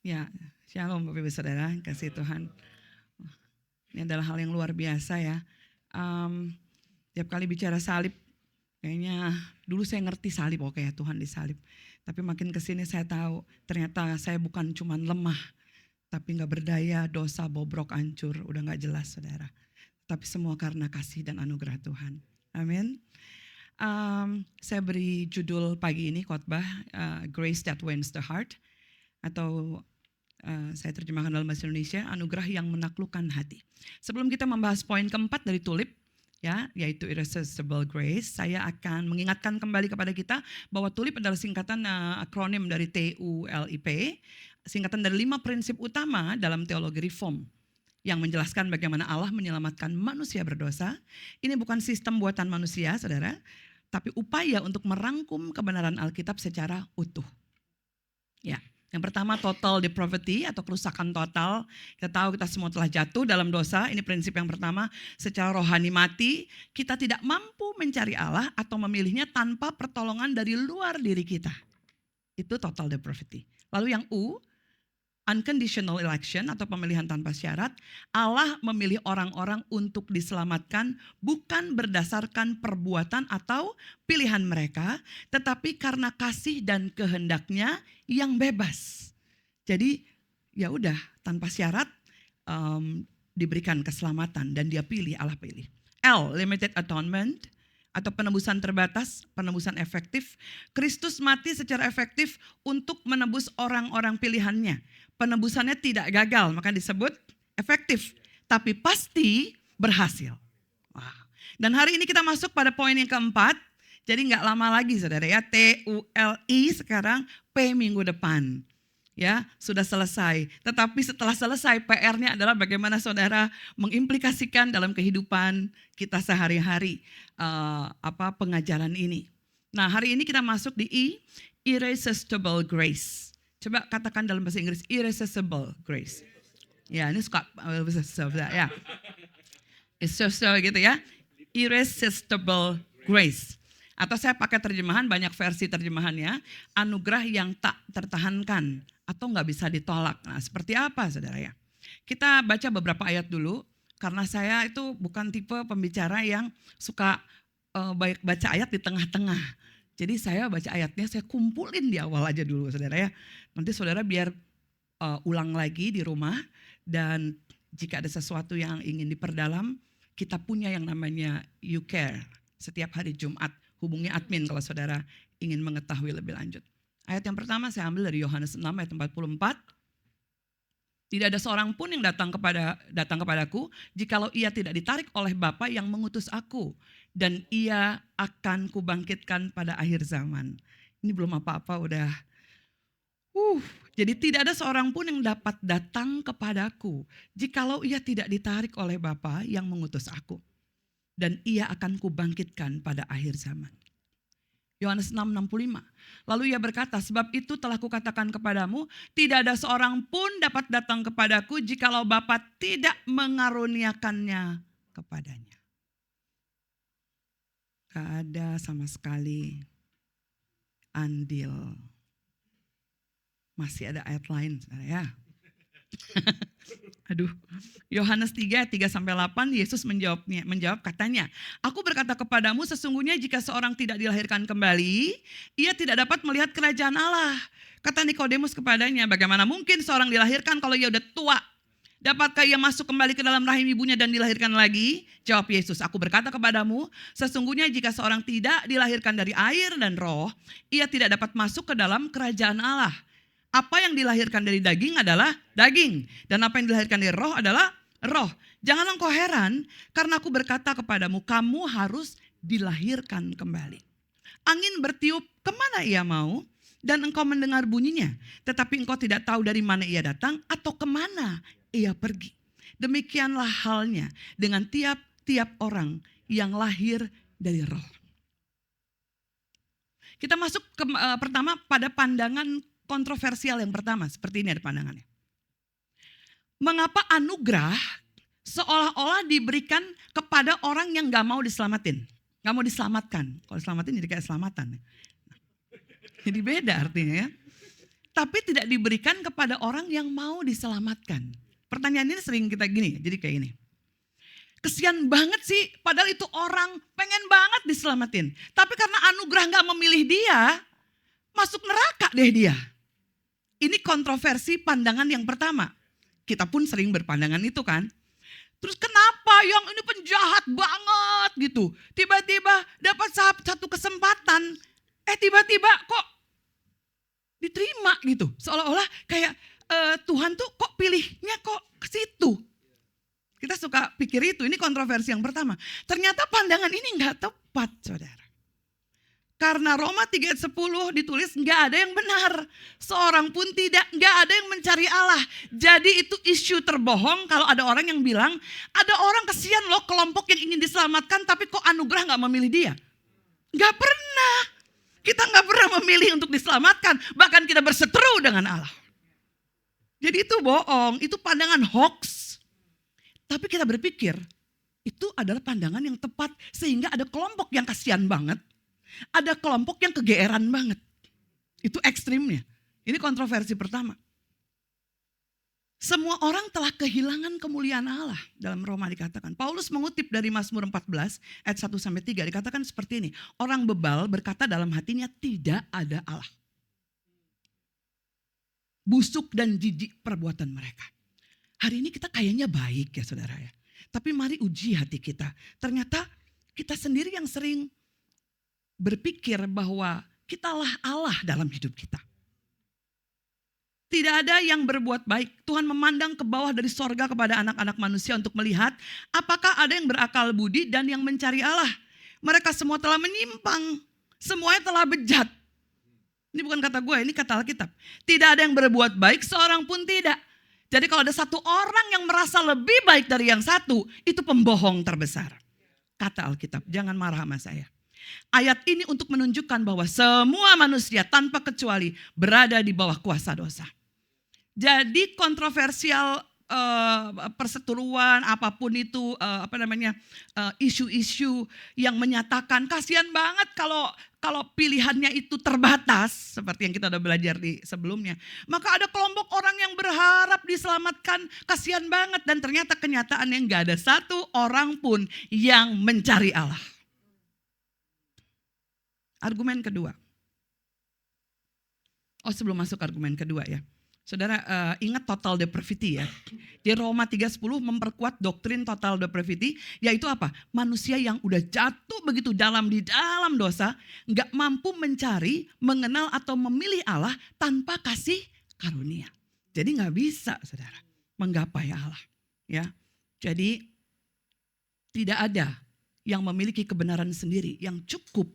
Ya, shalom Bapak Ibu Saudara, kasih Tuhan. Ini adalah hal yang luar biasa ya. Tiap kali bicara salib, kayaknya dulu saya ngerti salib, oke ya Tuhan disalib. Tapi makin kesini saya tahu ternyata saya bukan cuma lemah, tapi gak berdaya, dosa, bobrok, hancur, udah gak jelas saudara. Tapi semua karena kasih dan anugerah Tuhan. Amin. Saya beri judul pagi ini khotbah Grace That Wins the Heart, atau saya terjemahkan dalam bahasa Indonesia, anugerah yang menaklukkan hati. Sebelum kita membahas poin keempat dari tulip, ya, yaitu irresistible grace, saya akan mengingatkan kembali kepada kita bahwa tulip adalah singkatan akronim dari TULIP, singkatan dari 5 prinsip utama dalam teologi reform yang menjelaskan bagaimana Allah menyelamatkan manusia berdosa. Ini bukan sistem buatan manusia, saudara, tapi upaya untuk merangkum kebenaran Alkitab secara utuh. Ya. Yang pertama total depravity atau kerusakan total. Kita tahu kita semua telah jatuh dalam dosa. Ini prinsip yang pertama. Secara rohani mati, kita tidak mampu mencari Allah atau memilihnya tanpa pertolongan dari luar diri kita. Itu total depravity. Lalu yang U, unconditional election atau pemilihan tanpa syarat. Allah memilih orang-orang untuk diselamatkan bukan berdasarkan perbuatan atau pilihan mereka, tetapi karena kasih dan kehendaknya yang bebas. Jadi ya udah tanpa syarat diberikan keselamatan dan dia pilih, Allah pilih. L, limited atonement atau penebusan terbatas, penebusan efektif. Kristus mati secara efektif untuk menebus orang-orang pilihannya. Penebusannya tidak gagal, maka disebut efektif. Tapi pasti berhasil. Wah. Dan hari ini kita masuk pada poin yang keempat. Jadi gak lama lagi saudara ya, TULI sekarang P minggu depan. Ya, sudah selesai. Tetapi setelah selesai PR-nya adalah bagaimana saudara mengimplikasikan dalam kehidupan kita sehari-hari pengajaran ini. Nah, hari ini kita masuk di I, irresistible grace. Coba katakan dalam bahasa Inggris, irresistible grace. Ya, ini suka ya. Irresistible gitu ya. Irresistible grace. Atau saya pakai terjemahan, banyak versi terjemahannya, anugerah yang tak tertahankan atau gak bisa ditolak. Nah, seperti apa saudara ya? Kita baca beberapa ayat dulu, karena saya itu bukan tipe pembicara yang suka baca ayat di tengah-tengah. Jadi saya baca ayatnya, saya kumpulin di awal aja dulu saudara ya. Nanti saudara biar ulang lagi di rumah, dan jika ada sesuatu yang ingin diperdalam, kita punya yang namanya You Care. Setiap hari Jumat, hubungi admin kalau saudara ingin mengetahui lebih lanjut. Ayat yang pertama saya ambil dari Yohanes 6 ayat 44. Tidak ada seorang pun yang datang kepadaku, jikalau ia tidak ditarik oleh Bapa yang mengutus aku. Dan ia akan kubangkitkan pada akhir zaman. Ini belum apa-apa udah. Jadi tidak ada seorang pun yang dapat datang kepadaku, jikalau ia tidak ditarik oleh Bapa yang mengutus aku. Dan ia akan kubangkitkan pada akhir zaman. Yohanes 6:65. Lalu ia berkata, sebab itu telah kukatakan kepadamu, tidak ada seorang pun dapat datang kepadaku jikalau Bapa tidak mengaruniakannya kepadanya. Gak ada sama sekali andil. Masih ada ayat lain ya. Aduh, Yohanes 3 sampai 8, Yesus menjawab katanya, aku berkata kepadamu sesungguhnya jika seorang tidak dilahirkan kembali, ia tidak dapat melihat kerajaan Allah. Kata Nikodemus kepadanya, bagaimana mungkin seorang dilahirkan kalau ia udah tua? Dapatkah ia masuk kembali ke dalam rahim ibunya dan dilahirkan lagi? Jawab Yesus, aku berkata kepadamu, sesungguhnya jika seorang tidak dilahirkan dari air dan roh, ia tidak dapat masuk ke dalam kerajaan Allah. Apa yang dilahirkan dari daging adalah daging. Dan apa yang dilahirkan dari roh adalah roh. Janganlah engkau heran karena aku berkata kepadamu, kamu harus dilahirkan kembali. Angin bertiup kemana ia mau dan engkau mendengar bunyinya. Tetapi engkau tidak tahu dari mana ia datang atau kemana ia pergi. Demikianlah halnya dengan tiap-tiap orang yang lahir dari roh. Kita masuk ke pertama pada pandangan kontroversial yang pertama, seperti ini ada pandangannya. Mengapa anugerah seolah-olah diberikan kepada orang yang gak mau diselamatin? Gak mau diselamatkan. Kalau diselamatin jadi kayak selamatan. Jadi beda artinya ya. tapi tidak diberikan kepada orang yang mau diselamatkan. Pertanyaan ini sering kita gini, jadi kayak ini. Kesian banget sih, padahal itu orang pengen banget diselamatin. Tapi karena anugerah gak memilih dia, masuk neraka deh dia. Ini kontroversi pandangan yang pertama. Kita pun sering berpandangan itu kan. Terus kenapa yang ini penjahat banget gitu. Tiba-tiba dapat satu kesempatan. Tiba-tiba kok diterima gitu. Seolah-olah kayak Tuhan tuh kok pilihnya kok ke situ. Kita suka pikir itu, ini kontroversi yang pertama. Ternyata pandangan ini gak tepat, saudara. Karena Roma 3 ayat 10 ditulis gak ada yang benar. Seorang pun tidak, gak ada yang mencari Allah. Jadi itu isu terbohong kalau ada orang yang bilang, ada orang kesian loh kelompok yang ingin diselamatkan tapi kok anugerah gak memilih dia. Gak pernah. Kita gak pernah memilih untuk diselamatkan. Bahkan kita berseteru dengan Allah. Jadi itu bohong, itu pandangan hoax. Tapi kita berpikir itu adalah pandangan yang tepat sehingga ada kelompok yang kasihan banget. Ada kelompok yang kegeeran banget. Itu ekstrimnya. Ini kontroversi pertama. Semua orang telah kehilangan kemuliaan Allah. Dalam Roma dikatakan. Paulus mengutip dari Mazmur 14 ayat 1-3 dikatakan seperti ini. Orang bebal berkata dalam hatinya tidak ada Allah. Busuk dan jijik perbuatan mereka. Hari ini kita kayaknya baik ya saudara ya. Tapi mari uji hati kita. Ternyata kita sendiri yang sering berpikir bahwa kitalah Allah dalam hidup kita. Tidak ada yang berbuat baik. Tuhan memandang ke bawah dari sorga kepada anak-anak manusia untuk melihat apakah ada yang berakal budi dan yang mencari Allah. Mereka semua telah menyimpang. Semuanya telah bejat. Ini bukan kata gue, ini kata Alkitab. Tidak ada yang berbuat baik, seorang pun tidak. Jadi kalau ada satu orang yang merasa lebih baik dari yang satu, itu pembohong terbesar. Kata Alkitab, jangan marah sama saya. Ayat ini untuk menunjukkan bahwa semua manusia tanpa kecuali berada di bawah kuasa dosa. Jadi kontroversial perseteruan apapun itu isu-isu yang menyatakan kasihan banget kalau pilihannya itu terbatas seperti yang kita udah belajar di sebelumnya. Maka ada kelompok orang yang berharap diselamatkan, kasihan banget dan ternyata kenyataannya nggak ada satu orang pun yang mencari Allah. Argumen kedua. Sebelum masuk argumen kedua ya. Saudara ingat total depravity ya. Di Roma 3:10 memperkuat doktrin total depravity. Yaitu apa? Manusia yang udah jatuh begitu dalam di dalam dosa. Gak mampu mencari, mengenal atau memilih Allah tanpa kasih karunia. Jadi gak bisa saudara menggapai Allah. Ya. Jadi tidak ada yang memiliki kebenaran sendiri yang cukup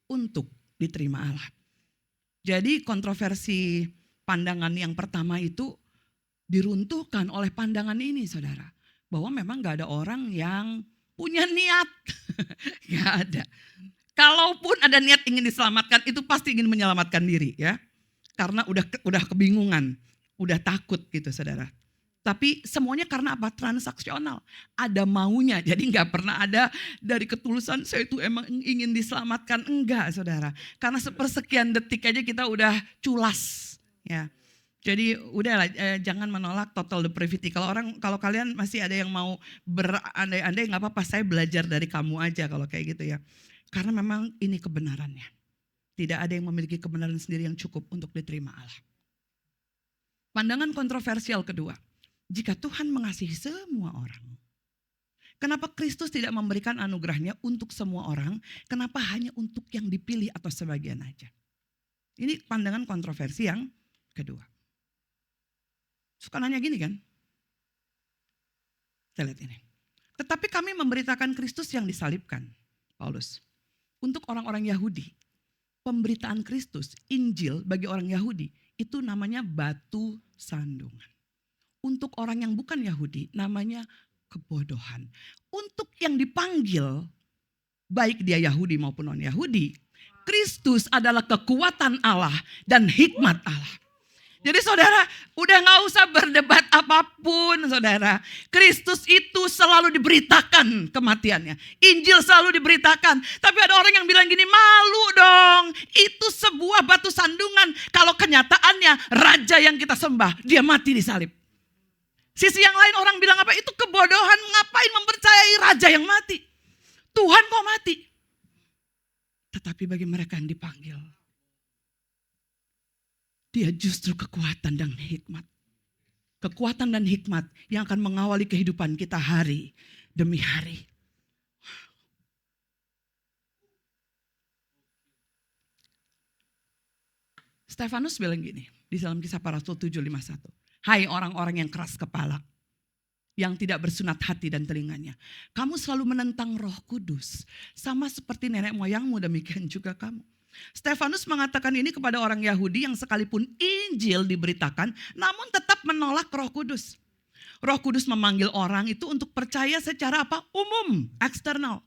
untuk diterima Allah. Jadi kontroversi pandangan yang pertama itu diruntuhkan oleh pandangan ini saudara. Bahwa memang gak ada orang yang punya niat. Gak ada. Kalaupun ada niat ingin diselamatkan itu pasti ingin menyelamatkan diri ya. Karena udah kebingungan, udah takut gitu saudara. Tapi semuanya karena apa? Transaksional. Ada maunya. Jadi gak pernah ada dari ketulusan saya itu emang ingin diselamatkan. Enggak saudara. Karena sepersekian detik aja kita udah culas. Ya, jadi udahlah jangan menolak total depravity. Kalau kalian masih ada yang mau berandai-andai nggak apa-apa, saya belajar dari kamu aja kalau kayak gitu ya. Karena memang ini kebenarannya. Tidak ada yang memiliki kebenaran sendiri yang cukup untuk diterima Allah. Pandangan kontroversial kedua, jika Tuhan mengasihi semua orang, kenapa Kristus tidak memberikan anugerahnya untuk semua orang? Kenapa hanya untuk yang dipilih atau sebagian aja? Ini pandangan kontroversi yang kedua. Suka nanya gini kan? Kita lihat ini. Tetapi kami memberitakan Kristus yang disalibkan, Paulus. Untuk orang-orang Yahudi, pemberitaan Kristus, Injil bagi orang Yahudi, itu namanya batu sandungan. Untuk orang yang bukan Yahudi, namanya kebodohan. Untuk yang dipanggil, baik dia Yahudi maupun non-Yahudi, Kristus adalah kekuatan Allah dan hikmat Allah. Jadi saudara, udah gak usah berdebat apapun saudara. Kristus itu selalu diberitakan kematiannya. Injil selalu diberitakan. Tapi ada orang yang bilang gini, malu dong. Itu sebuah batu sandungan. Kalau kenyataannya raja yang kita sembah, dia mati di salib. Sisi yang lain orang bilang apa? Itu kebodohan, ngapain mempercayai raja yang mati? Tuhan kok mati? Tetapi bagi mereka yang dipanggil, dia justru kekuatan dan hikmat. Kekuatan dan hikmat yang akan mengawali kehidupan kita hari demi hari. Stefanus bilang gini di dalam Kisah Para Rasul 7:51. Hai orang-orang yang keras kepala, yang tidak bersunat hati dan telinganya. Kamu selalu menentang Roh Kudus. Sama seperti nenek moyangmu, demikian juga kamu. Stefanus mengatakan ini kepada orang Yahudi yang sekalipun Injil diberitakan, namun tetap menolak Roh Kudus. Roh Kudus memanggil orang itu untuk percaya secara apa? Umum, eksternal.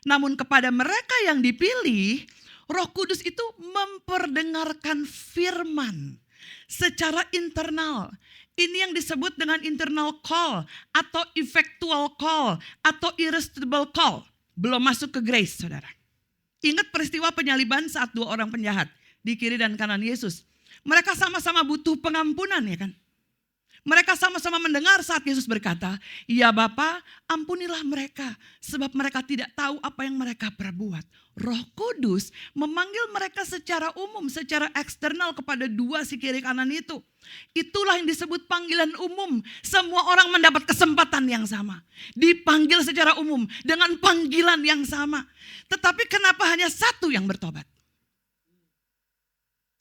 Namun kepada mereka yang dipilih, Roh Kudus itu memperdengarkan firman secara internal. Ini yang disebut dengan internal call atau effectual call atau irresistible call. Belum masuk ke grace, saudara. Ingat peristiwa penyaliban saat dua orang penjahat di kiri dan kanan Yesus. Mereka sama-sama butuh pengampunan, ya kan? Mereka sama-sama mendengar saat Yesus berkata, "Ya Bapa, ampunilah mereka, sebab mereka tidak tahu apa yang mereka perbuat." Roh Kudus memanggil mereka secara umum, secara eksternal kepada dua si kiri kanan itu. Itulah yang disebut panggilan umum. Semua orang mendapat kesempatan yang sama. Dipanggil secara umum dengan panggilan yang sama. Tetapi kenapa hanya satu yang bertobat?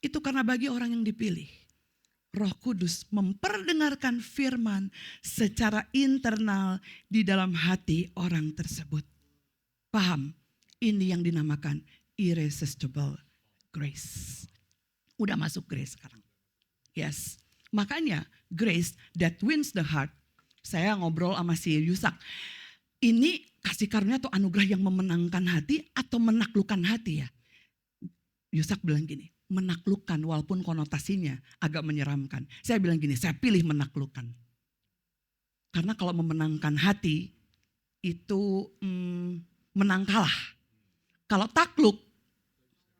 Itu karena bagi orang yang dipilih, Roh Kudus memperdengarkan firman secara internal di dalam hati orang tersebut. Paham? Ini yang dinamakan irresistible grace. Udah masuk grace sekarang. Yes. Makanya grace that wins the heart. Saya ngobrol sama si Yusak. Ini kasih karunia atau anugerah yang memenangkan hati atau menaklukkan hati ya. Yusak bilang gini. Menaklukkan walaupun konotasinya agak menyeramkan. Saya bilang gini, saya pilih menaklukkan. Karena kalau memenangkan hati itu menang kalah. Kalau takluk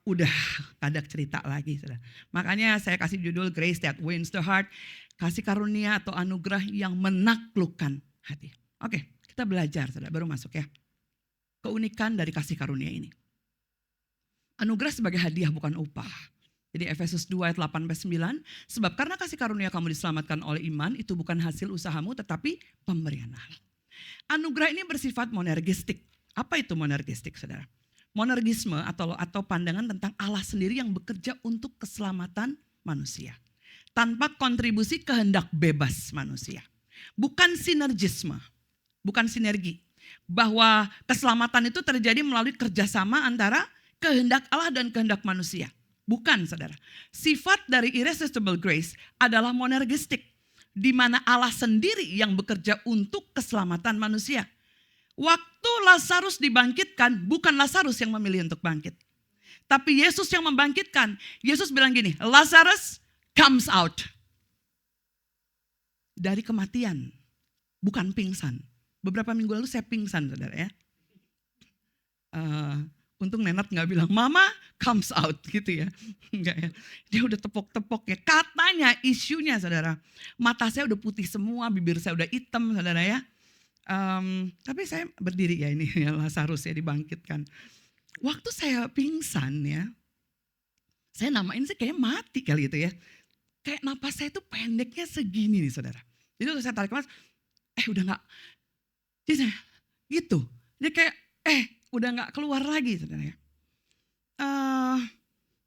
udah kadak cerita lagi. Saudara. Makanya saya kasih judul Grace That Wins the Heart. Kasih karunia atau anugerah yang menaklukkan hati. Oke, kita belajar saudara, baru masuk ya. Keunikan dari kasih karunia ini. Anugerah sebagai hadiah bukan upah. Jadi Efesus 2 ayat 8-9, sebab karena kasih karunia kamu diselamatkan oleh iman, itu bukan hasil usahamu tetapi pemberian Allah. Anugerah ini bersifat monergistik. Apa itu monergistik saudara? Monergisme atau pandangan tentang Allah sendiri yang bekerja untuk keselamatan manusia. Tanpa kontribusi kehendak bebas manusia. Bukan sinergisme, bukan sinergi. Bahwa keselamatan itu terjadi melalui kerjasama antara kehendak Allah dan kehendak manusia. Bukan saudara. Sifat dari irresistible grace adalah monergistik. Di mana Allah sendiri yang bekerja untuk keselamatan manusia. Waktu Lazarus dibangkitkan, bukan Lazarus yang memilih untuk bangkit. Tapi Yesus yang membangkitkan. Yesus bilang gini, Lazarus comes out. Dari kematian, bukan pingsan. Beberapa minggu lalu saya pingsan saudara ya. Untung Nenat gak bilang, Mama comes out gitu ya. Enggak ya. Dia udah tepok-tepok ya. Katanya isunya saudara. Mata saya udah putih semua, bibir saya udah hitam saudara ya. Tapi saya berdiri ya ini ya Lazarus ya dibangkitkan. Waktu saya pingsan ya. Saya namain sih kayak mati kali itu ya. Kayak napas saya tuh pendeknya segini nih saudara. Jadi waktu saya tarik nafas, udah gak. Jadi saya gitu. Jadi kayak udah gak keluar lagi saudara ya.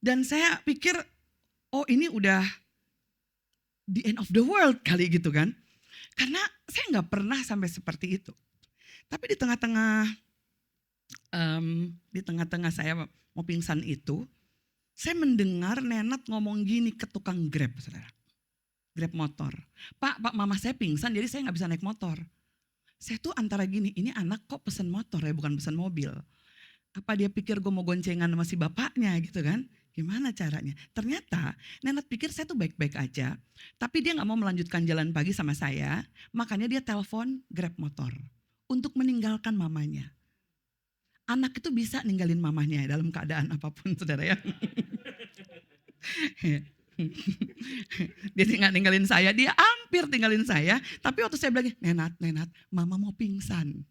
Dan saya pikir, oh ini udah the end of the world kali gitu kan. Karena saya gak pernah sampai seperti itu. Tapi di tengah-tengah saya mau pingsan itu, saya mendengar Nenat ngomong gini ke tukang Grab saudara. Grab motor. Pak mama saya pingsan jadi saya gak bisa naik motor. Saya tuh antara gini, ini anak kok pesen motor ya bukan pesen mobil. Apa dia pikir gue mau goncengan sama si bapaknya gitu kan. Gimana caranya? Ternyata Nenat pikir saya tuh baik-baik aja. Tapi dia gak mau melanjutkan jalan pagi sama saya. Makanya dia telepon Grab motor. Untuk meninggalkan mamanya. Anak itu bisa ninggalin mamanya dalam keadaan apapun, saudara ya. Dia nggak ninggalin saya, dia hampir tinggalin saya. Tapi waktu saya bilang, Nenat, mama mau pingsan.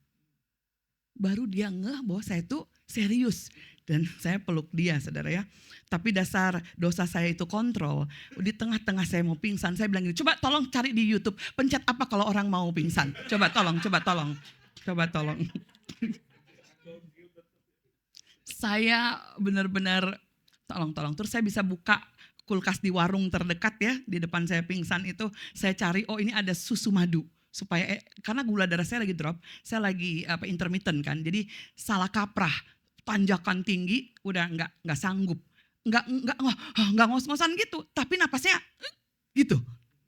Baru dia ngeh bahwa saya itu serius. Dan saya peluk dia, saudara ya. Tapi dasar dosa saya itu kontrol. Di tengah-tengah saya mau pingsan, saya bilang gini, coba tolong cari di YouTube, pencet apa kalau orang mau pingsan. Coba tolong. Saya benar-benar, tolong. Terus saya bisa buka kulkas di warung terdekat ya, di depan saya pingsan itu, saya cari, oh ini ada susu madu. Supaya, karena gula darah saya lagi drop, saya lagi intermittent kan, jadi salah kaprah, tanjakan tinggi, udah nggak sanggup, nggak ngos-ngosan gitu, tapi napasnya gitu,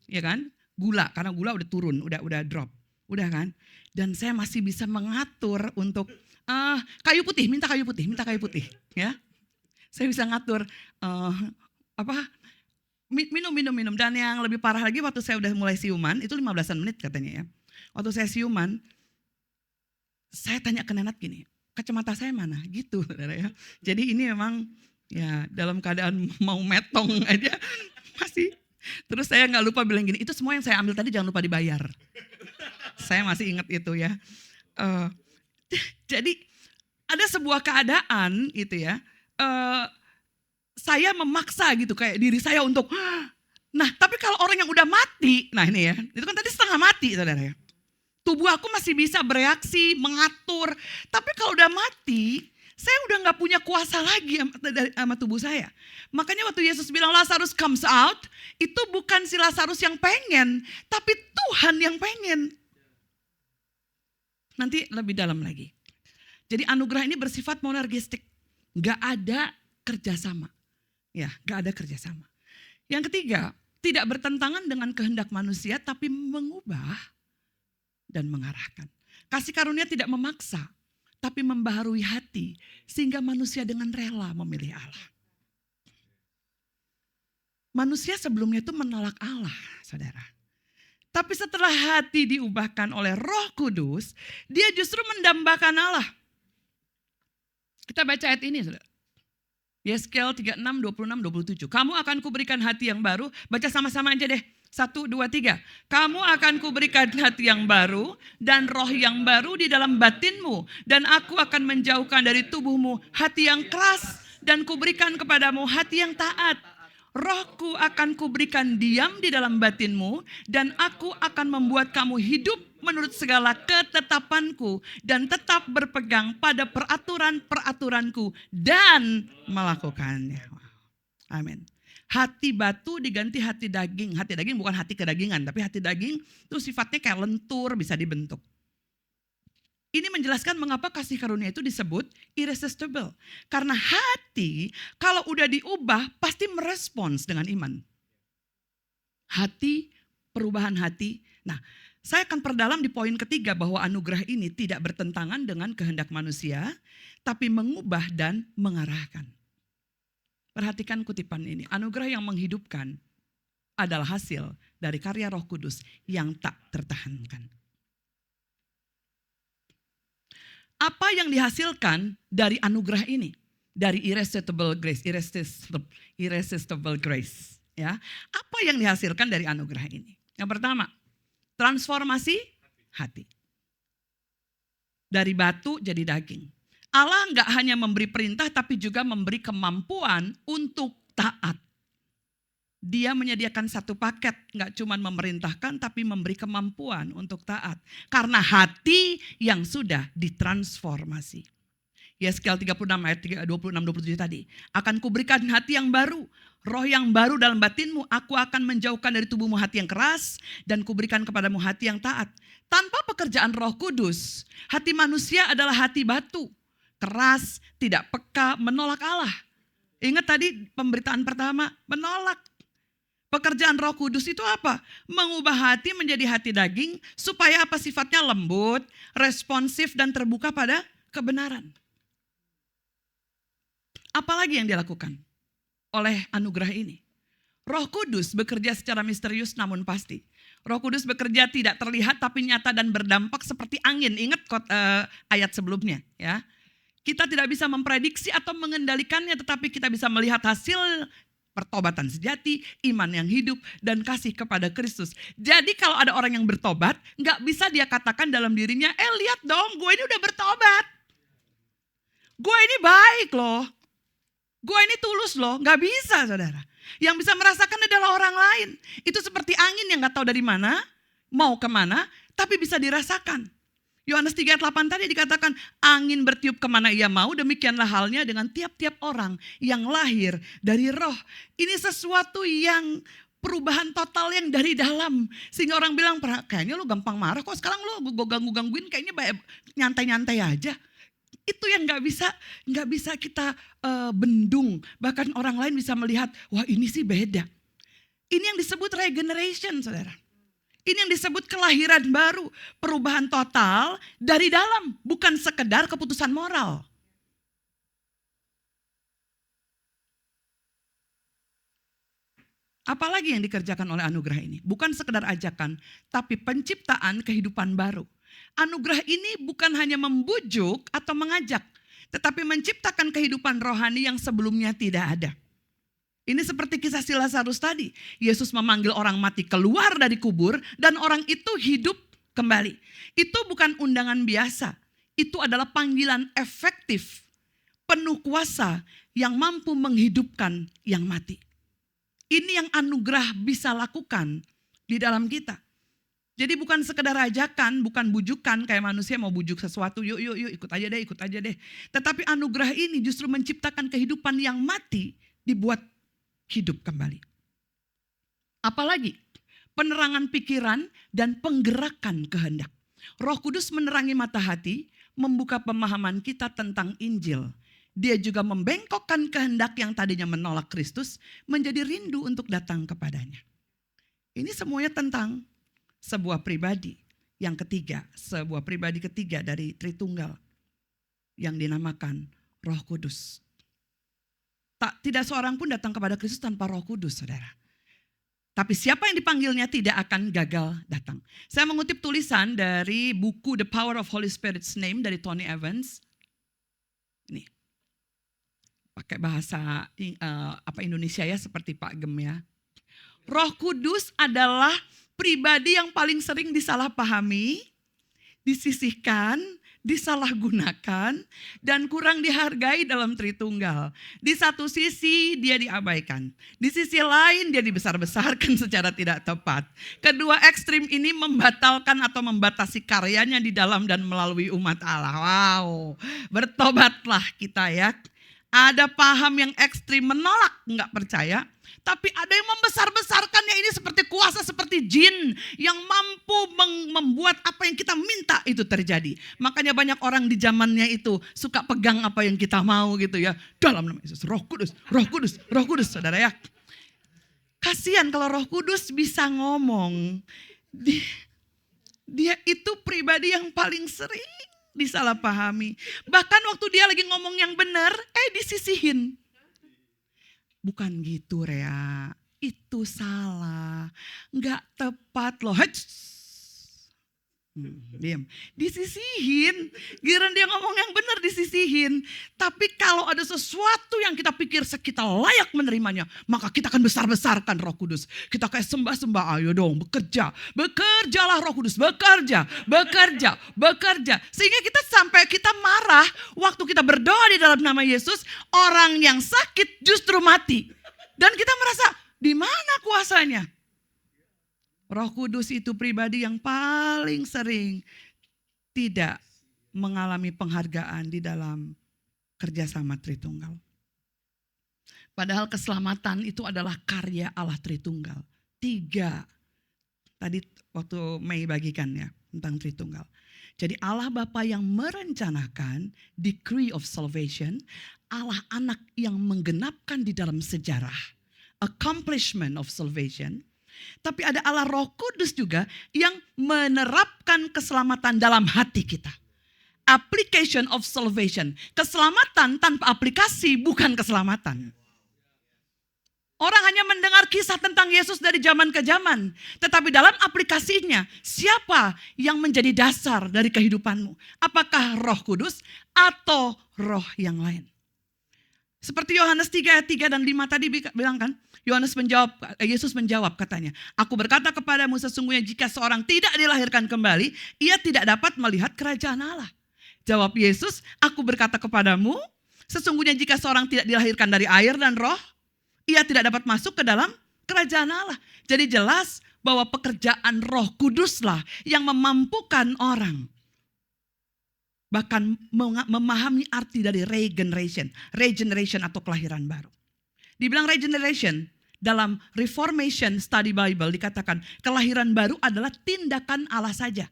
ya kan? Gula, karena gula udah turun, udah drop, udah kan? Dan saya masih bisa mengatur untuk kayu putih, minta kayu putih, ya. Saya bisa ngatur minum. Dan yang lebih parah lagi waktu saya udah mulai siuman, itu 15-an menit katanya ya. Waktu saya siuman, saya tanya ke Nenat gini, kacamata saya mana? Gitu, saudara ya. Jadi ini memang ya dalam keadaan mau metong aja masih. Terus saya nggak lupa bilang gini, itu semua yang saya ambil tadi jangan lupa dibayar. Saya masih ingat itu ya. Jadi ada sebuah keadaan gitu ya. Saya memaksa gitu kayak diri saya untuk, nah tapi kalau orang yang udah mati, nah ini ya, itu kan tadi setengah mati saudara ya. Tubuh aku masih bisa bereaksi, mengatur, tapi kalau udah mati, saya udah gak punya kuasa lagi sama tubuh saya. Makanya waktu Yesus bilang Lazarus comes out, itu bukan si Lazarus yang pengen, tapi Tuhan yang pengen. Nanti lebih dalam lagi. Jadi anugerah ini bersifat monergistik, gak ada kerjasama. Ya, gak ada kerjasama. Yang ketiga, tidak bertentangan dengan kehendak manusia, tapi mengubah dan mengarahkan. Kasih karunia tidak memaksa, tapi membaharui hati, sehingga manusia dengan rela memilih Allah. Manusia sebelumnya itu menolak Allah, saudara. Tapi setelah hati diubahkan oleh Roh Kudus, dia justru mendambakan Allah. Kita baca ayat ini, saudara. Yeskel 36, 26, 27. Kamu akan kuberikan hati yang baru. Baca sama-sama aja deh. 1, 2, 3. Kamu akan kuberikan hati yang baru dan roh yang baru di dalam batinmu. Dan aku akan menjauhkan dari tubuhmu hati yang keras dan kuberikan kepadamu hati yang taat. Rohku akan kuberikan diam di dalam batinmu dan aku akan membuat kamu hidup menurut segala ketetapanku dan tetap berpegang pada peraturan-peraturanku dan melakukannya. Amin. Hati batu diganti hati daging. Hati daging bukan hati kedagingan, tapi hati daging itu sifatnya kayak lentur, bisa dibentuk. Ini menjelaskan mengapa kasih karunia itu disebut irresistible. Karena hati kalau udah diubah pasti merespons dengan iman. Hati, perubahan hati. Nah, saya akan perdalam di poin ketiga bahwa anugerah ini tidak bertentangan dengan kehendak manusia, tapi mengubah dan mengarahkan. Perhatikan kutipan ini. Anugerah yang menghidupkan adalah hasil dari karya Roh Kudus yang tak tertahankan. Apa yang dihasilkan dari anugerah ini? Dari irresistible grace, irresistible grace. Ya, apa yang dihasilkan dari anugerah ini? Yang pertama, transformasi hati. Dari batu jadi daging. Allah nggak hanya memberi perintah tapi juga memberi kemampuan untuk taat. Dia menyediakan satu paket, gak cuma memerintahkan tapi memberi kemampuan untuk taat. Karena hati yang sudah ditransformasi. Yeskel 36 ayat 26-27 tadi. Akan kuberikan hati yang baru, roh yang baru dalam batinmu. Aku akan menjauhkan dari tubuhmu hati yang keras dan kuberikan kepadamu hati yang taat. Tanpa pekerjaan Roh Kudus, hati manusia adalah hati batu. Keras, tidak peka, menolak Allah. Ingat tadi pemberitaan pertama, menolak. Pekerjaan Roh Kudus itu apa? Mengubah hati menjadi hati daging supaya apa sifatnya lembut, responsif dan terbuka pada kebenaran. Apalagi yang dilakukan oleh anugerah ini? Roh Kudus bekerja secara misterius namun pasti. Roh Kudus bekerja tidak terlihat tapi nyata dan berdampak seperti angin. Ingat ayat sebelumnya ya. Kita tidak bisa memprediksi atau mengendalikannya, tetapi kita bisa melihat hasil pertobatan sejati, iman yang hidup, dan kasih kepada Kristus. Jadi kalau ada orang yang bertobat, gak bisa dia katakan dalam dirinya, lihat dong, gue ini udah bertobat. Gue ini baik loh. Gue ini tulus loh. Gak bisa, saudara. Yang bisa merasakan adalah orang lain. Itu seperti angin yang gak tahu dari mana, mau kemana, tapi bisa dirasakan. Yohanes 3 ayat 8 tadi dikatakan, angin bertiup kemana ia mau, demikianlah halnya dengan tiap-tiap orang yang lahir dari roh. Ini sesuatu yang perubahan total yang dari dalam. Sehingga orang bilang, kayaknya lu gampang marah, kok sekarang lu ganggu-gangguin, kayaknya nyantai-nyantai aja. Itu yang gak bisa kita bendung. Bahkan orang lain bisa melihat, wah ini sih beda. Ini yang disebut regeneration, saudara. Ini yang disebut kelahiran baru, perubahan total dari dalam, bukan sekedar keputusan moral. Apalagi yang dikerjakan oleh anugerah ini? Bukan sekedar ajakan, tapi penciptaan kehidupan baru. Anugerah ini bukan hanya membujuk atau mengajak, tetapi menciptakan kehidupan rohani yang sebelumnya tidak ada. Ini seperti kisah si Lazarus tadi. Yesus memanggil orang mati keluar dari kubur dan orang itu hidup kembali. Itu bukan undangan biasa. Itu adalah panggilan efektif, penuh kuasa yang mampu menghidupkan yang mati. Ini yang anugerah bisa lakukan di dalam kita. Jadi bukan sekedar ajakan, bukan bujukan kayak manusia mau bujuk sesuatu, yuk ikut aja deh. Tetapi anugerah ini justru menciptakan kehidupan yang mati dibuat hidup kembali. Apalagi penerangan pikiran dan penggerakan kehendak. Roh Kudus menerangi mata hati, membuka pemahaman kita tentang Injil. Dia juga membengkokkan kehendak yang tadinya menolak Kristus menjadi rindu untuk datang kepadanya. Ini semuanya tentang sebuah pribadi yang ketiga, sebuah pribadi ketiga dari Tritunggal yang dinamakan Roh Kudus. Tidak seorang pun datang kepada Kristus tanpa Roh Kudus, saudara. Tapi siapa yang dipanggilnya tidak akan gagal datang. Saya mengutip tulisan dari buku The Power of Holy Spirit's Name dari Tony Evans. Ini pakai bahasa Indonesia ya, seperti Pak Gem ya. Roh Kudus adalah pribadi yang paling sering disalahpahami, disisihkan, disalahgunakan, dan kurang dihargai dalam Tritunggal. Di satu sisi dia diabaikan, di sisi lain dia dibesar-besarkan secara tidak tepat. Kedua ekstrim ini membatalkan atau membatasi karyanya di dalam dan melalui umat Allah. Wow, bertobatlah kita ya. Ada paham yang ekstrim menolak, nggak percaya. Tapi ada yang membesar-besarkannya, ini seperti kuasa seperti jin yang mampu membuat apa yang kita minta itu terjadi. Makanya banyak orang di zamannya itu suka pegang apa yang kita mau gitu ya. Dalam nama Yesus, Roh Kudus, Roh Kudus, Roh Kudus, saudara ya. Kasihan kalau Roh Kudus bisa ngomong. Dia itu pribadi yang paling sering disalahpahami. Bahkan waktu dia lagi ngomong yang benar, disisihin. Bukan gitu Rea, itu salah, gak tepat loh. Diam, disisihin, giliran dia ngomong yang benar disisihin. Tapi kalau ada sesuatu yang kita pikir kita layak menerimanya, maka kita akan besar-besarkan Roh Kudus. Kita kayak sembah-sembah, ayo dong bekerja, bekerjalah Roh Kudus, bekerja. Sehingga sampai kita marah waktu kita berdoa di dalam nama Yesus, orang yang sakit justru mati. Dan kita merasa, di mana kuasanya? Roh Kudus itu pribadi yang paling sering tidak mengalami penghargaan di dalam kerjasama Tritunggal. Padahal keselamatan itu adalah karya Allah Tritunggal. 3. Tadi waktu Mei bagikan ya tentang Tritunggal. Jadi Allah Bapa yang merencanakan decree of salvation, Allah Anak yang menggenapkan di dalam sejarah, accomplishment of salvation. Tapi ada Allah Roh Kudus juga yang menerapkan keselamatan dalam hati kita. Application of salvation. Keselamatan tanpa aplikasi bukan keselamatan. Orang hanya mendengar kisah tentang Yesus dari zaman ke zaman. Tetapi dalam aplikasinya, siapa yang menjadi dasar dari kehidupanmu? Apakah Roh Kudus atau roh yang lain? Seperti Yohanes 3 ayat 3 dan 5 tadi bilang kan, Yesus menjawab katanya, aku berkata kepadamu sesungguhnya jika seorang tidak dilahirkan kembali, ia tidak dapat melihat kerajaan Allah. Jawab Yesus, aku berkata kepadamu, sesungguhnya jika seorang tidak dilahirkan dari air dan roh, ia tidak dapat masuk ke dalam kerajaan Allah. Jadi jelas bahwa pekerjaan Roh Kuduslah yang memampukan orang bahkan memahami arti dari regeneration atau kelahiran baru. Dibilang regeneration, dalam Reformation Study Bible dikatakan kelahiran baru adalah tindakan Allah saja.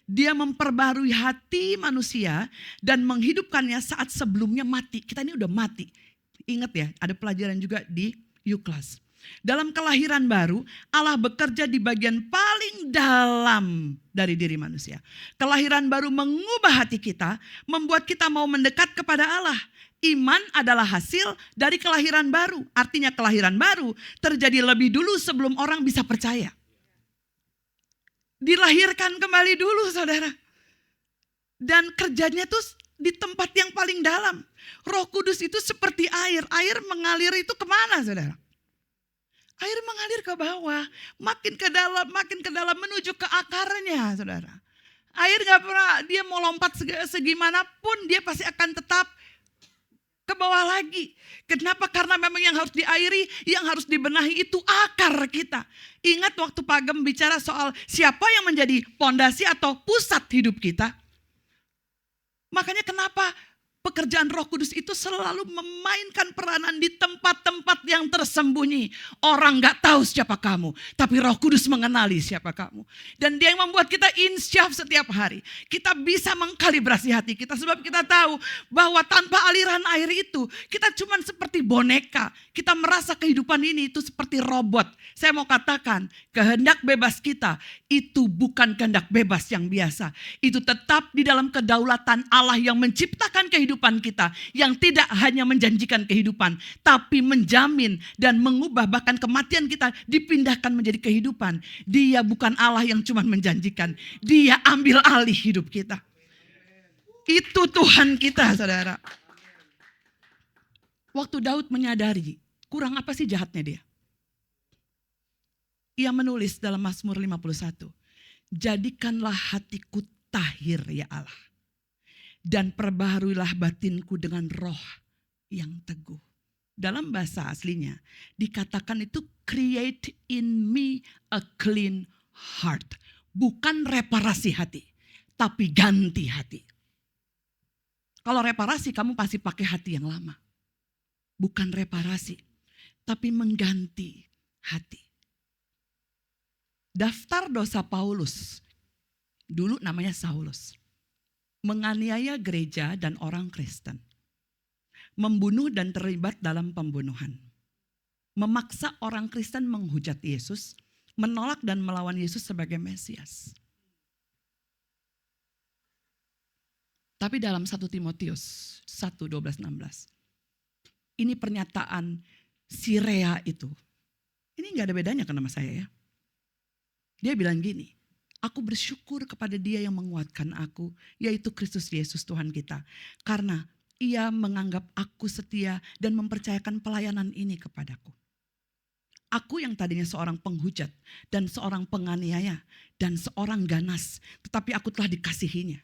Dia memperbarui hati manusia dan menghidupkannya saat sebelumnya mati. Kita ini udah mati. Ingat ya, ada pelajaran juga di U-Class. Dalam kelahiran baru, Allah bekerja di bagian paling dalam dari diri manusia. Kelahiran baru mengubah hati kita, membuat kita mau mendekat kepada Allah. Iman adalah hasil dari kelahiran baru. Artinya kelahiran baru terjadi lebih dulu sebelum orang bisa percaya. Dilahirkan kembali dulu, saudara. Dan kerjanya tuh di tempat yang paling dalam. Roh Kudus itu seperti air. Air mengalir itu kemana, saudara? Air mengalir ke bawah, makin ke dalam menuju ke akarnya, saudara. Air gak pernah, dia mau lompat segimanapun, dia pasti akan tetap ke bawah lagi. Kenapa? Karena memang yang harus diairi, yang harus dibenahi itu akar kita. Ingat waktu Pak Gem bicara soal siapa yang menjadi pondasi atau pusat hidup kita. Makanya kenapa pekerjaan Roh Kudus itu selalu memainkan peranan di tempat-tempat yang tersembunyi. Orang gak tahu siapa kamu, tapi Roh Kudus mengenali siapa kamu. Dan dia yang membuat kita insyaf setiap hari. Kita bisa mengkalibrasi hati kita sebab kita tahu bahwa tanpa aliran air itu kita cuma seperti boneka. Kita merasa kehidupan ini itu seperti robot. Saya mau katakan kehendak bebas kita itu bukan kehendak bebas yang biasa. Itu tetap di dalam kedaulatan Allah yang menciptakan kehidupan kita. Yang tidak hanya menjanjikan kehidupan, tapi menjamin dan mengubah bahkan kematian kita dipindahkan menjadi kehidupan. Dia bukan Allah yang cuma menjanjikan. Dia ambil alih hidup kita. Itu Tuhan kita, saudara. Waktu Daud menyadari, kurang apa sih jahatnya dia? Ia menulis dalam Mazmur 51. Jadikanlah hatiku tahir ya Allah. Dan perbaharuilah batinku dengan roh yang teguh. Dalam bahasa aslinya dikatakan itu create in me a clean heart. Bukan reparasi hati, tapi ganti hati. Kalau reparasi kamu pasti pakai hati yang lama. Bukan reparasi, tapi mengganti hati. Daftar dosa Paulus, dulu namanya Saulus, menganiaya gereja dan orang Kristen, membunuh dan terlibat dalam pembunuhan, memaksa orang Kristen menghujat Yesus, menolak dan melawan Yesus sebagai Mesias. Tapi dalam 1 Timotius 1:12-16, ini pernyataan si Rea itu. Ini gak ada bedanya kan sama saya ya. Dia bilang gini, aku bersyukur kepada Dia yang menguatkan aku, yaitu Kristus Yesus Tuhan kita. Karena Ia menganggap aku setia dan mempercayakan pelayanan ini kepadaku. Aku yang tadinya seorang penghujat dan seorang penganiaya dan seorang ganas, tetapi aku telah dikasihinya.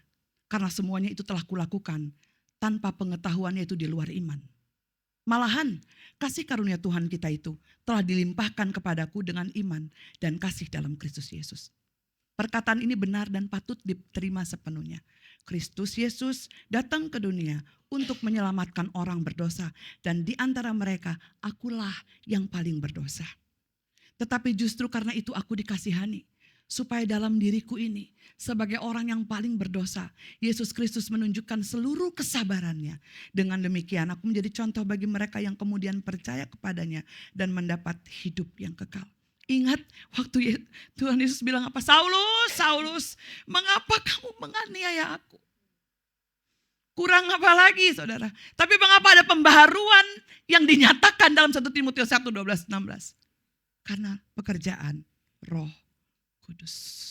Karena semuanya itu telah kulakukan tanpa pengetahuannya itu di luar iman. Malahan kasih karunia Tuhan kita itu telah dilimpahkan kepadaku dengan iman dan kasih dalam Kristus Yesus. Perkataan ini benar dan patut diterima sepenuhnya. Kristus Yesus datang ke dunia untuk menyelamatkan orang berdosa. Dan di antara mereka akulah yang paling berdosa. Tetapi justru karena itu aku dikasihani. Supaya dalam diriku ini sebagai orang yang paling berdosa, Yesus Kristus menunjukkan seluruh kesabarannya. Dengan demikian aku menjadi contoh bagi mereka yang kemudian percaya kepadanya dan mendapat hidup yang kekal. Ingat waktu Tuhan Yesus bilang apa? Saulus, Saulus, mengapa kamu menganiaya aku? Kurang apa lagi saudara? Tapi mengapa ada pembaharuan yang dinyatakan dalam 1 Timotius 1, 12, 16? Karena pekerjaan Roh Kudus.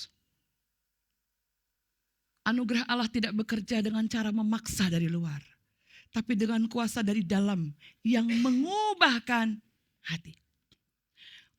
Anugerah Allah tidak bekerja dengan cara memaksa dari luar, tapi dengan kuasa dari dalam yang mengubahkan hati.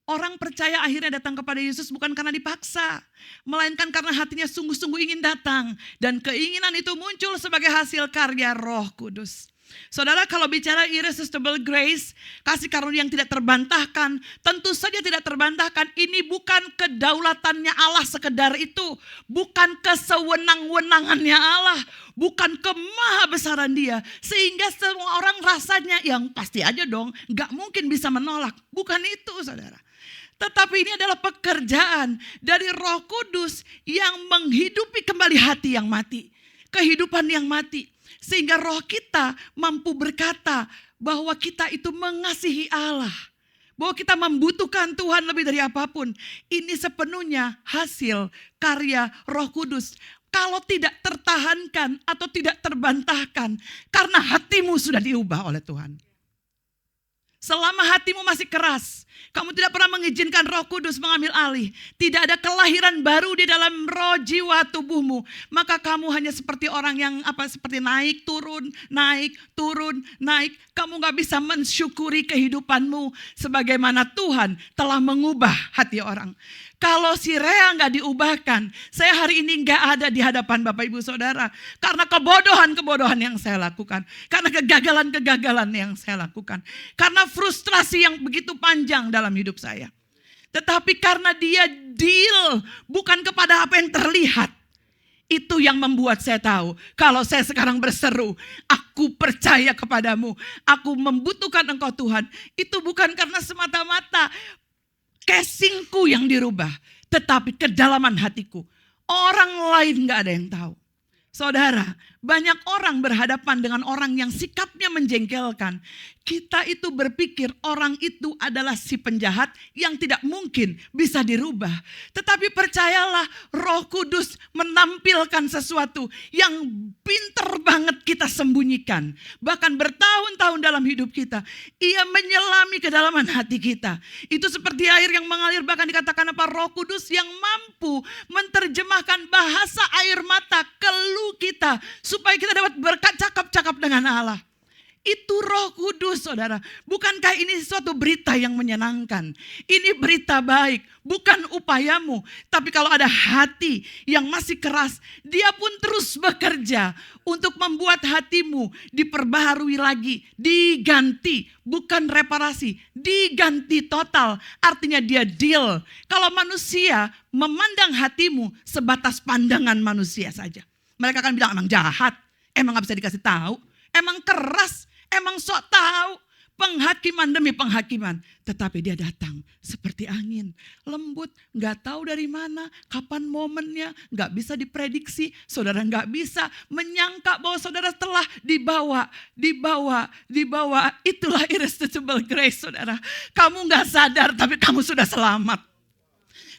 Orang percaya akhirnya datang kepada Yesus bukan karena dipaksa, melainkan karena hatinya sungguh-sungguh ingin datang. Dan keinginan itu muncul sebagai hasil karya Roh Kudus. Saudara, kalau bicara irresistible grace, kasih karunia yang tidak terbantahkan, tentu saja tidak terbantahkan. Ini bukan kedaulatannya Allah sekedar itu, bukan kesewenang-wenangannya Allah, bukan kemahabesaran Dia, sehingga semua orang rasanya yang pasti aja dong, gak mungkin bisa menolak. Bukan itu saudara. Tetapi ini adalah pekerjaan dari Roh Kudus yang menghidupi kembali hati yang mati, kehidupan yang mati. Sehingga roh kita mampu berkata bahwa kita itu mengasihi Allah. Bahwa kita membutuhkan Tuhan lebih dari apapun. Ini sepenuhnya hasil karya Roh Kudus. Kalau tidak tertahankan atau tidak terbantahkan, karena hatimu sudah diubah oleh Tuhan. Selama hatimu masih keras, kamu tidak pernah mengizinkan Roh Kudus mengambil alih. Tidak ada kelahiran baru di dalam roh jiwa tubuhmu. Maka kamu hanya seperti orang yang seperti naik turun, naik turun, naik. Kamu gak bisa mensyukuri kehidupanmu sebagaimana Tuhan telah mengubah hati orang. Kalau si Rea gak diubahkan, saya hari ini gak ada di hadapan Bapak Ibu Saudara. Karena kebodohan-kebodohan yang saya lakukan. Karena kegagalan-kegagalan yang saya lakukan. Karena frustrasi yang begitu panjang dalam hidup saya. Tetapi karena dia deal bukan kepada apa yang terlihat. Itu yang membuat saya tahu. Kalau saya sekarang berseru, aku percaya kepadamu. Aku membutuhkan Engkau Tuhan. Itu bukan karena semata-mata casingku yang dirubah, tetapi kedalaman hatiku. Orang lain gak ada yang tahu. Saudara, banyak orang berhadapan dengan orang yang sikapnya menjengkelkan. Kita itu berpikir orang itu adalah si penjahat yang tidak mungkin bisa dirubah. Tetapi percayalah, Roh Kudus menampilkan sesuatu yang pinter banget kita sembunyikan. Bahkan bertahun-tahun dalam hidup kita. Ia menyelami kedalaman hati kita. Itu seperti air yang mengalir, bahkan dikatakan Roh Kudus yang mampu menerjemahkan bahasa air mata keluh kita supaya kita dapat bercakap-cakap dengan Allah. Itu Roh Kudus saudara. Bukankah ini suatu berita yang menyenangkan? Ini berita baik, bukan upayamu. Tapi kalau ada hati yang masih keras, dia pun terus bekerja untuk membuat hatimu diperbaharui lagi, diganti, bukan reparasi, diganti total. Artinya dia deal. Kalau manusia memandang hatimu sebatas pandangan manusia saja, mereka akan bilang emang jahat, emang gak bisa dikasih tahu, emang keras, emang sok tahu. Penghakiman demi penghakiman. Tetapi dia datang seperti angin, lembut, gak tahu dari mana, kapan momennya, gak bisa diprediksi. Saudara gak bisa menyangka bahwa saudara telah dibawa. Itulah irresistible grace saudara. Kamu gak sadar tapi kamu sudah selamat.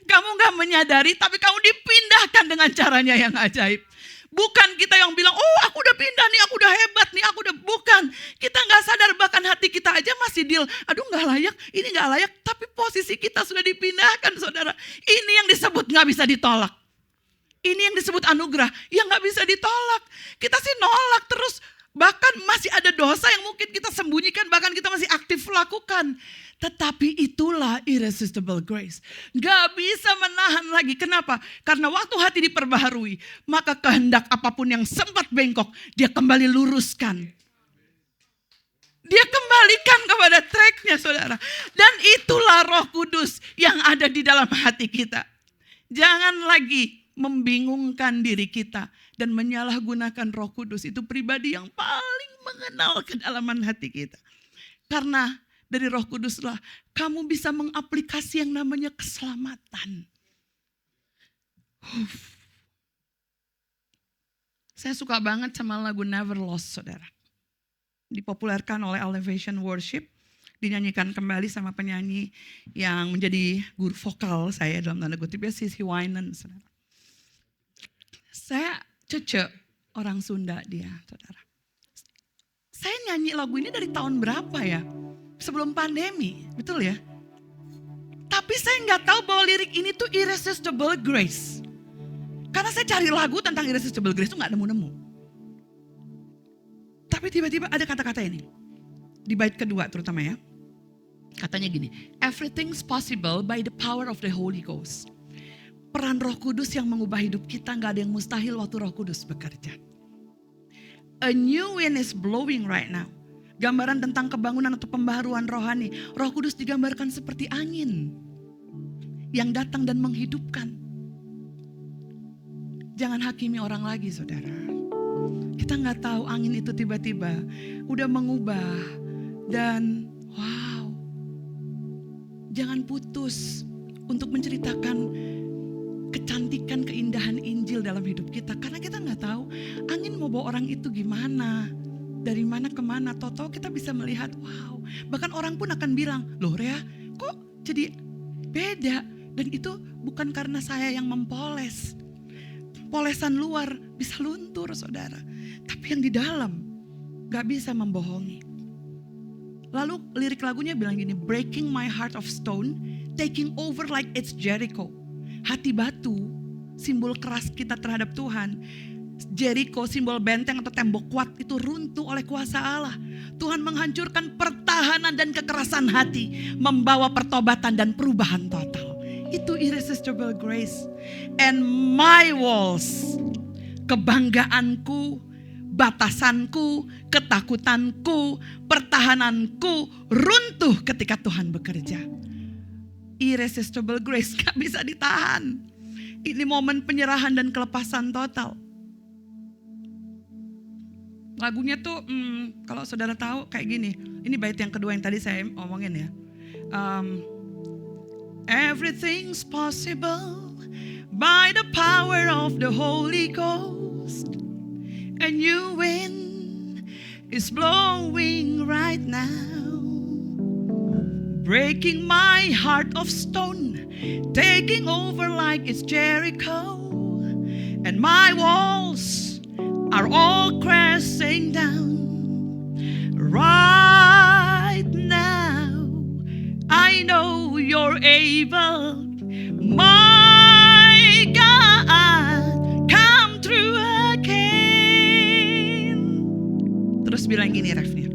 Kamu gak menyadari tapi kamu dipindahkan dengan caranya yang ajaib. Bukan kita yang bilang, oh aku udah pindah nih, aku udah hebat nih, aku udah. Bukan, kita gak sadar bahkan hati kita aja masih deal. Aduh gak layak, ini gak layak. Tapi posisi kita sudah dipindahkan saudara. Ini yang disebut gak bisa ditolak. Ini yang disebut anugerah, yang gak bisa ditolak. Kita sih nolak terus. Bahkan masih ada dosa yang mungkin kita sembunyikan, bahkan kita masih aktif lakukan. Tetapi itulah irresistible grace. Gak bisa menahan lagi. Kenapa? Karena waktu hati diperbaharui, maka kehendak apapun yang sempat bengkok, dia kembali luruskan. Dia kembalikan kepada tracknya saudara. Dan itulah Roh Kudus yang ada di dalam hati kita. Jangan lagi membingungkan diri kita dan menyalahgunakan Roh Kudus. Itu pribadi yang paling mengenal kedalaman hati kita. Karena dari Roh Kuduslah kamu bisa mengaplikasi yang namanya keselamatan. Saya suka banget sama lagu Never Lost saudara. Dipopulerkan oleh Elevation Worship. Dinyanyikan kembali sama penyanyi yang menjadi guru vokal saya dalam tanda kutip ya, Sissy Winan saudara. Saya Cece, orang Sunda dia saudara. nyanyi lagu ini dari tahun berapa ya? Sebelum pandemi, betul ya? Tapi saya nggak tahu bahwa lirik ini tuh Irresistible Grace. Karena saya cari lagu tentang Irresistible Grace tuh nggak nemu-nemu. Tapi tiba-tiba ada kata-kata ini. Di bait kedua terutama ya. Katanya gini, everything's possible by the power of the Holy Ghost. Peran Roh Kudus yang mengubah hidup kita, gak ada yang mustahil waktu Roh Kudus bekerja. A new wind is blowing right now. Gambaran tentang kebangunan atau pembaharuan rohani. Roh Kudus digambarkan seperti angin yang datang dan menghidupkan. Jangan hakimi orang lagi, saudara. Kita gak tahu angin itu tiba-tiba udah mengubah dan wow. Jangan putus untuk menceritakan kecantikan, keindahan Injil dalam hidup kita. Karena kita gak tahu angin mau bawa orang itu gimana. Dari mana kemana. Toto kita bisa melihat wow. Bahkan orang pun akan bilang, loh Rea kok jadi beda. Dan itu bukan karena saya yang mempoles. Polesan luar bisa luntur saudara. Tapi yang di dalam gak bisa membohongi. Lalu lirik lagunya bilang gini, breaking my heart of stone, taking over like it's Jericho. Hati batu, simbol keras kita terhadap Tuhan. Jericho, simbol benteng atau tembok kuat itu runtuh oleh kuasa Allah. Tuhan menghancurkan pertahanan dan kekerasan hati, membawa pertobatan dan perubahan total. Itu irresistible grace. And my walls, kebanggaanku, batasanku, ketakutanku, pertahananku runtuh ketika Tuhan bekerja. Irresistible grace gak bisa ditahan. Ini momen penyerahan dan kelepasan total. Lagunya tuh kalau saudara tahu kayak gini. Ini bait yang kedua yang tadi saya omongin ya. Everything's possible by the power of the Holy Ghost. A new wind is blowing right now. Breaking my heart of stone, taking over like it's Jericho. And my walls are all crashing down. Right now, I know you're able. My God, come through again. Terus bilang gini refnya.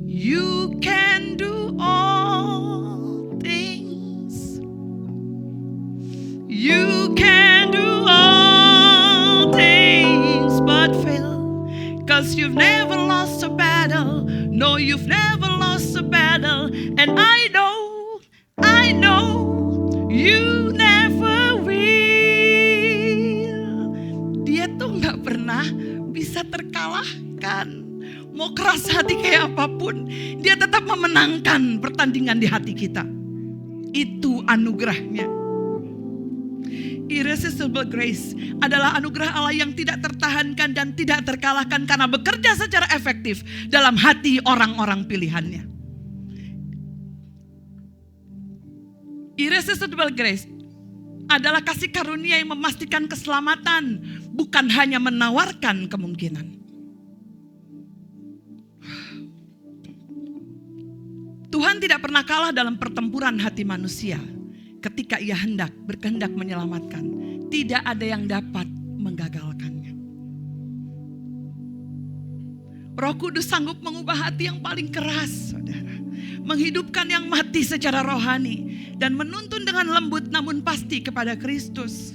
You can do all things. You can do all things but fail. 'Cause you've never lost a battle. No, you've never lost a battle. And I know you never will. Dia tuh gak pernah bisa terkalahkan. Mau keras hati kayak apapun, dia tetap memenangkan pertandingan di hati kita. Itu anugerahnya. Irresistible grace adalah anugerah Allah yang tidak tertahankan dan tidak terkalahkan karena bekerja secara efektif dalam hati orang-orang pilihannya. Irresistible grace adalah kasih karunia yang memastikan keselamatan, bukan hanya menawarkan kemungkinan. Tuhan tidak pernah kalah dalam pertempuran hati manusia. Ketika ia berkehendak menyelamatkan, tidak ada yang dapat menggagalkannya. Roh Kudus sanggup mengubah hati yang paling keras, saudara. Menghidupkan yang mati secara rohani. Dan menuntun dengan lembut namun pasti kepada Kristus.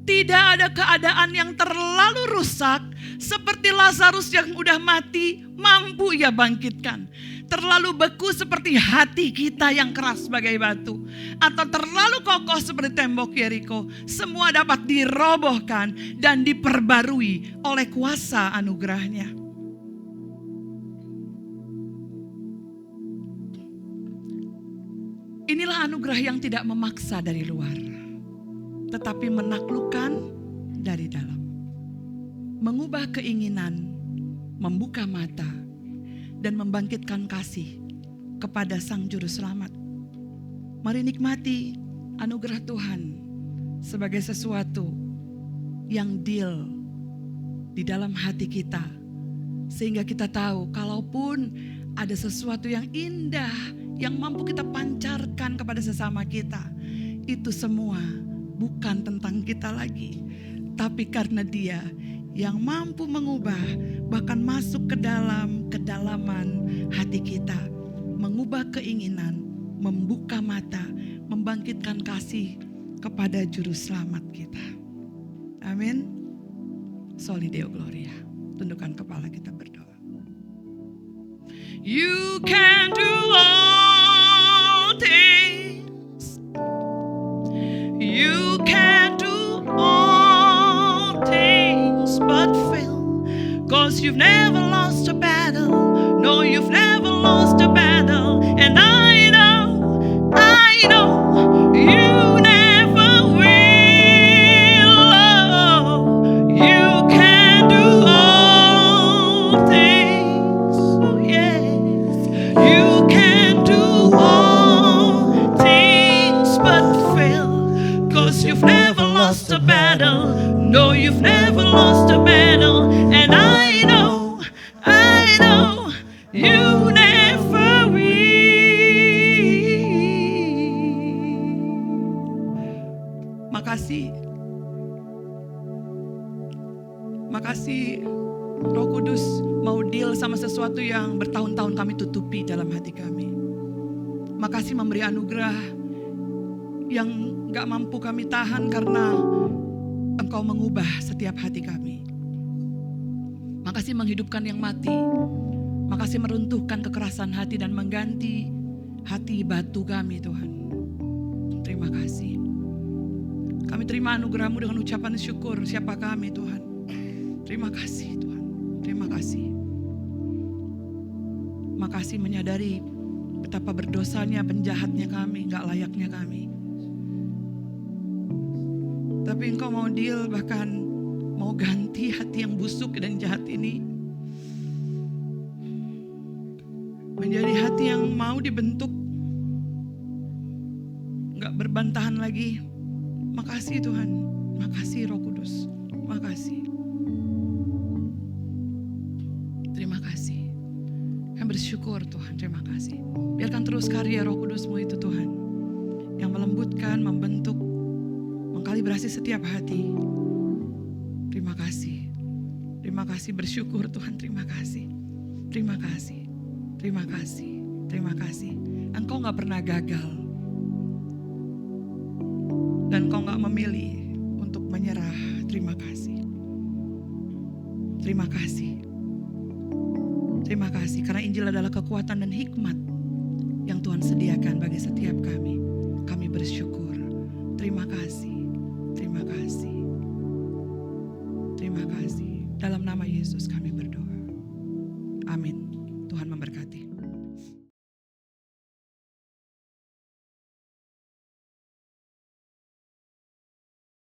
Tidak ada keadaan yang terlalu rusak seperti Lazarus yang udah mati mampu ia bangkitkan. Terlalu beku seperti hati kita yang keras sebagai batu. Atau terlalu kokoh seperti tembok Yeriko. Semua dapat dirobohkan dan diperbarui oleh kuasa anugerahnya. Inilah anugerah yang tidak memaksa dari luar, tetapi menaklukkan dari dalam. Mengubah keinginan, membuka mata, dan membangkitkan kasih kepada Sang Juru Selamat. Mari nikmati anugerah Tuhan sebagai sesuatu yang deal di dalam hati kita Sehingga kita tahu kalaupun ada sesuatu yang indah yang mampu kita pancarkan kepada sesama kita, itu semua bukan tentang kita lagi, tapi karena Dia yang mampu mengubah, bahkan masuk ke dalam kedalaman hati kita, mengubah keinginan, membuka mata, membangkitkan kasih kepada juru selamat kita. Amin. Soli Deo Gloria. Tundukkan kepala, kita berdoa. You can do all things. You can do all things but fail. 'Cause you've never lost a battle. No, you've never lost a battle. And I know you never will. Oh, you can do all things. Oh, yes. You can do all things but fail. 'Cause you've never lost a battle. No, you've never lost a battle. And I know you never will. Makasih Roh Kudus mau deal sama sesuatu yang bertahun-tahun kami tutupi dalam hati kami. Makasih memberi anugerah yang gak mampu kami tahan karena Engkau mengubah setiap hati kami. Makasih menghidupkan yang mati. Makasih meruntuhkan kekerasan hati dan mengganti hati batu kami, Tuhan. Terima kasih. Kami terima anugerah-Mu dengan ucapan syukur. Siapa kami, Tuhan? Terima kasih, Tuhan. Terima kasih. Makasih menyadari betapa berdosanya, penjahatnya kami, gak layaknya kami. Tapi Engkau mau deal, bahkan mau ganti hati yang busuk dan jahat ini menjadi hati yang mau dibentuk, gak berbantahan lagi. Makasih Tuhan, makasih Roh Kudus, makasih. Terima kasih. Kami bersyukur Tuhan, terima kasih. Biarkan terus karya Roh Kudus-Mu itu Tuhan, yang melembutkan, membentuk, mengkalibrasi setiap hati. Terima kasih. Terima kasih, bersyukur Tuhan, terima kasih. Terima kasih. Terima kasih. Terima kasih. Engkau gak pernah gagal. Dan Engkau gak memilih untuk menyerah. Terima kasih. Terima kasih. Terima kasih karena Injil adalah kekuatan dan hikmat yang Tuhan sediakan bagi setiap kami. Kami bersyukur. Terima kasih. Terima kasih. Terima kasih. Dalam nama Yesus kami berdoa.